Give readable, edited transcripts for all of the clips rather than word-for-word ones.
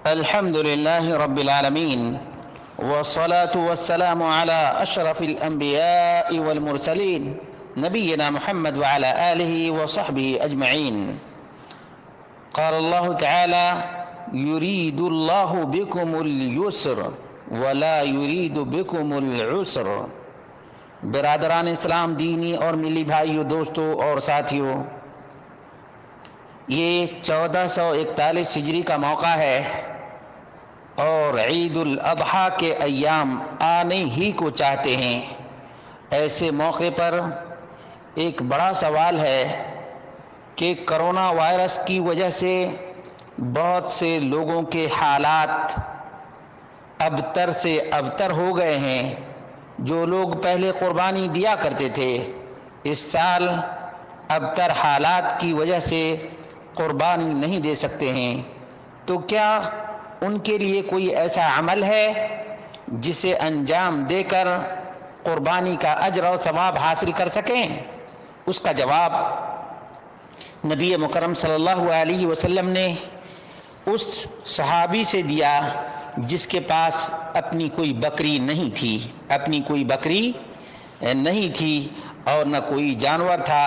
الحمد لله رب العالمين، والصلاة والسلام على أشرف الأنبياء والمرسلين نبينا محمد وعلى آله وصحبه أجمعين. قال الله تعالى: يريد الله بكم اليسر ولا يريد بكم العسر. برادران اسلام، دینی اور ملی بھائیوں، دوستوں اور ساتھیوں، یہ 1441 ہجری کا موقع ہے اور عید الاضحیٰ کے ایام آنے ہی کو چاہتے ہیں. ایسے موقع پر ایک بڑا سوال ہے کہ کرونا وائرس کی وجہ سے بہت سے لوگوں کے حالات ابتر سے ابتر ہو گئے ہیں. جو لوگ پہلے قربانی دیا کرتے تھے، اس سال ابتر حالات کی وجہ سے قربانی نہیں دے سکتے ہیں. تو کیا ان کے لیے کوئی ایسا عمل ہے جسے انجام دے کر قربانی کا اجر و ثواب حاصل کر سکیں؟ اس کا جواب نبی مکرم صلی اللہ علیہ وسلم نے اس صحابی سے دیا جس کے پاس اپنی کوئی بکری نہیں تھی اور نہ کوئی جانور تھا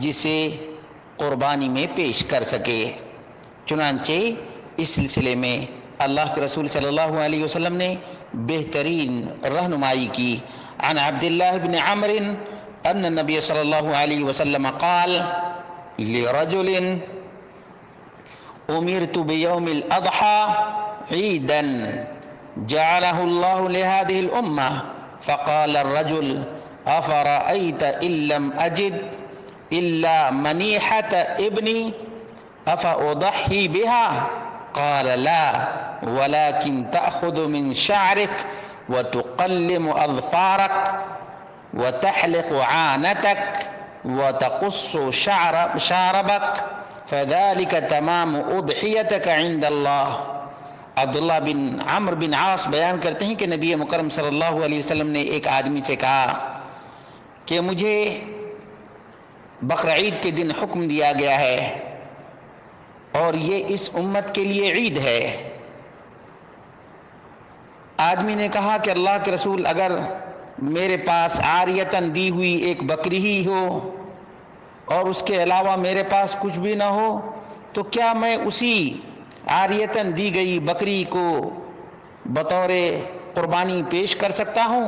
جسے قربانی میں پیش کر سکے. چنانچہ اس سلسلے میں اللہ کے رسول صلی اللہ علیہ وسلم نے بہترین رہنمائی کی. عن عبداللہ بن عمرو ان النبی صلی اللہ علیہ وسلم قال لرجل امرت بیوم الاضحى عیدا جعله الله لهذه الامة فقال الرجل افرأيت ان لم اجد الا منيحة ابني افاضحي بها؟ قال لا، ولكن تأخذ من شعرك وتقلم اظفارك وتحلق عانتك وتقص شاربك فذلك تمام اضحيتك عند اللہ. عبداللہ بن عمرو بن عاص بیان کرتے ہیں کہ نبی مکرم صلی اللہ علیہ وسلم نے ایک آدمی سے کہا کہ مجھے بقرعید کے دن حکم دیا گیا ہے اور یہ اس امت کے لیے عید ہے. آدمی نے کہا کہ اللہ کے رسول، اگر میرے پاس عاریتاً دی ہوئی ایک بکری ہی ہو اور اس کے علاوہ میرے پاس کچھ بھی نہ ہو تو کیا میں اسی عاریتاً دی گئی بکری کو بطور قربانی پیش کر سکتا ہوں؟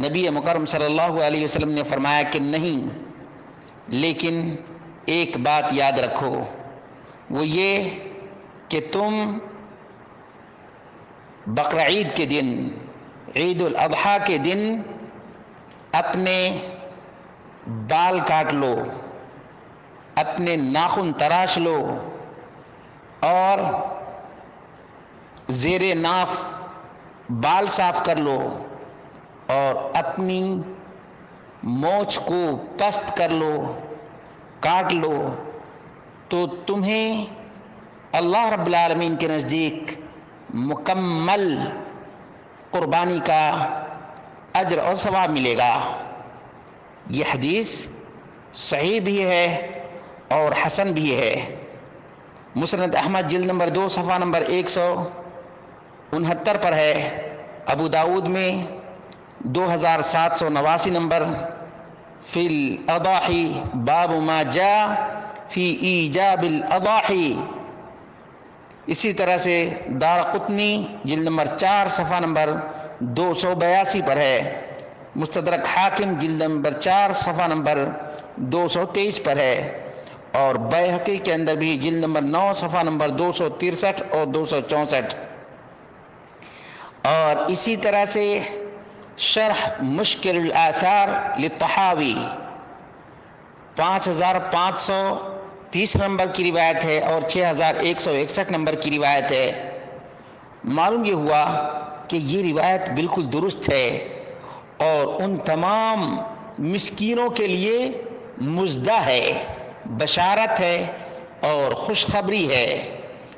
نبی مکرم صلی اللہ علیہ وسلم نے فرمایا کہ نہیں، لیکن ایک بات یاد رکھو، وہ یہ کہ تم بقرعید کے دن، عید الاضحیٰ کے دن اپنے بال کاٹ لو، اپنے ناخن تراش لو اور زیر ناف بال صاف کر لو اور اپنی مونچھ کو پست کر لو، کاٹ لو، تو تمہیں اللہ رب العالمین کے نزدیک مکمل قربانی کا اجر اور ثواب ملے گا. یہ حدیث صحیح بھی ہے اور حسن بھی ہے. مسند احمد جلد نمبر 2 صفحہ نمبر 169 پر ہے. ابو داود میں 2789 نمبر فی الاضاحی باب ما جاء فی ایجاب الاضاحی. اسی طرح سے دارقطنی جلد نمبر 4 صفحہ نمبر 282 پر ہے. مستدرک حاکم جلد نمبر 4 صفحہ نمبر 223 پر ہے اور بیہقی کے اندر بھی جلد نمبر 9 صفحہ نمبر 263 اور 264. اور اسی طرح سے شرح مشکل الاثار للطحاوی 5530 نمبر کی روایت ہے اور 6161 نمبر کی روایت ہے. معلوم یہ ہوا کہ یہ روایت بالکل درست ہے اور ان تمام مسکینوں کے لیے مزدہ ہے، بشارت ہے اور خوشخبری ہے.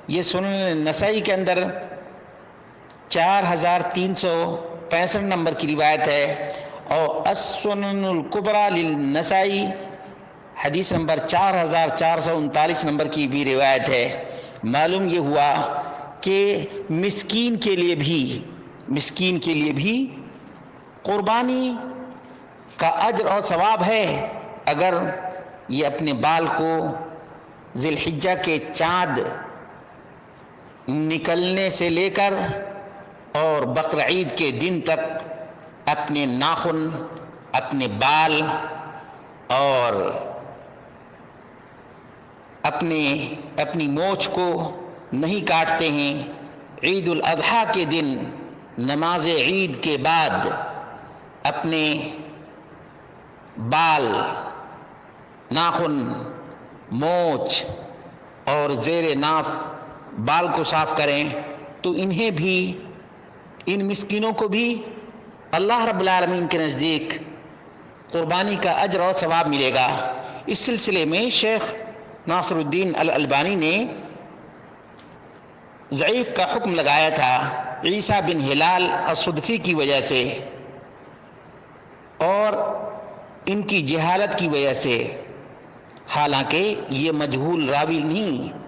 یہ سنن نسائی کے اندر 4365 نمبر کی روایت ہے اور السنن الکبریٰ للنسائی حدیث نمبر 4439 نمبر کی بھی روایت ہے. معلوم یہ ہوا کہ مسکین کے لیے بھی قربانی کا اجر اور ثواب ہے اگر یہ اپنے بال کو ذی الحجہ کے چاند نکلنے سے لے کر اور بقرعید کے دن تک اپنے ناخن، اپنے بال اور اپنی مونچھ کو نہیں کاٹتے ہیں۔ عید الاضحیٰ کے دن نماز عید کے بعد اپنے بال، ناخن، مونچھ اور زیر ناف بال کو صاف کریں تو انہیں بھی، ان مسکینوں کو بھی اللہ رب العالمین کے نزدیک قربانی کا اجر اور ثواب ملے گا۔ اس سلسلے میں شیخ ناصر الدین الالبانی نے ضعیف کا حکم لگایا تھا عیسیٰ بن ہلال الصدفی کی وجہ سے اور ان کی جہالت کی وجہ سے، حالانکہ یہ مجہول راوی نہیں